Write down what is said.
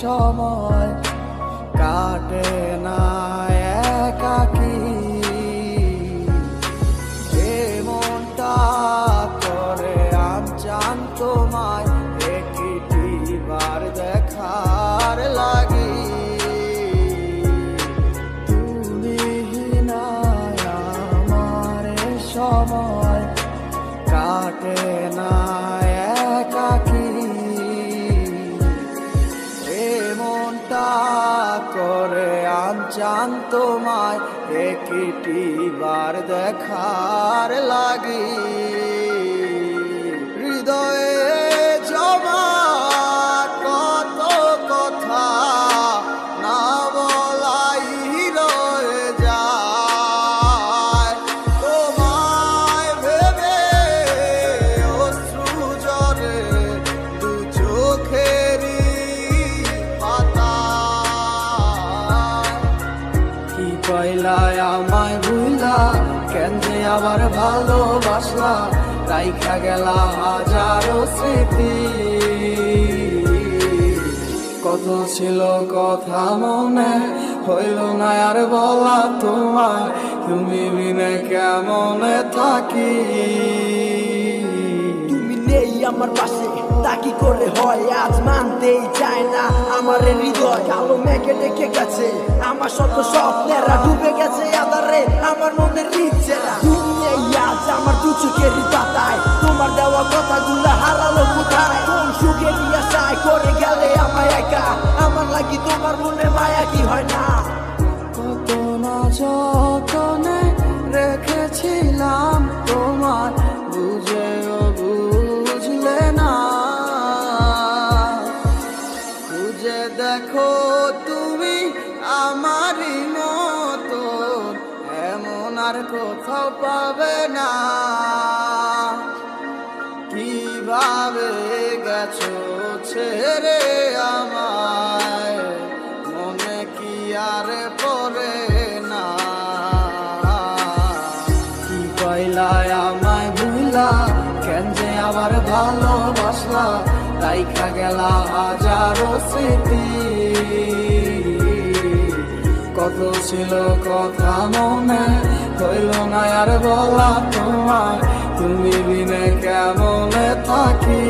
সময় কাটে না একাকী। মনটা করে আনচান তোমায় একটিবার দেখার লাগি। তুমি নাই আমার সময় কাটে না একাকী। মনটা করে আনচান তোমায় একটিবার দেখার লাগি। হৃদয়ে জমা কত কথা না বলাই রয়ে যায়। তোমায় ভেবে অশ্রু ঝরে দু চোখেরই কি কইলা আমায় ভুলা, কেন যে আবার ভালোবাসলা, রাইখা গেলা হাজারো স্মৃতি। কত ছিল কথা মনে, হইল না আর বলা তোমায়, তুমি বিনে কেমনে থাকি। তুমি নেই আমার পাশে তা কি করে হয়, আজ মানতেই চায় না আমার হৃদয়। কালো মেঘে ডেকে গেছে আমার শত স্বপ্নেরা, ডুবে গেছে আধারে আমার মনের ইচ্ছেরা। তুমি নেই আজ আমার দু চোখেরই পাতায়, তোমার দেওয়া কথাগুলো হারালো কোথায়। কোন সুখের আশায় করে গেলে আমায় একা, আমার লাগি তোমার মনে মায়া কি হয় না। কত না যতনে রেখেছিলাম তোমার, বুঝেও বুঝলে না। বুঝে দেখো তুমি আমারই মতো, এমন আর কোথাও পাবে না। কিভাবে গেছো ছেড়ে আমায়, মনে কি আর পড়ে না। কি কইলায় আমায় ভুলা, কেন যে আবার ভালোবাসলা, রাইখা গেলা হাজারো স্মৃতি। কত ছিল কথা মনে, হইল না আর বলা তোমায়, তুমি বিনে কেমনে থাকি।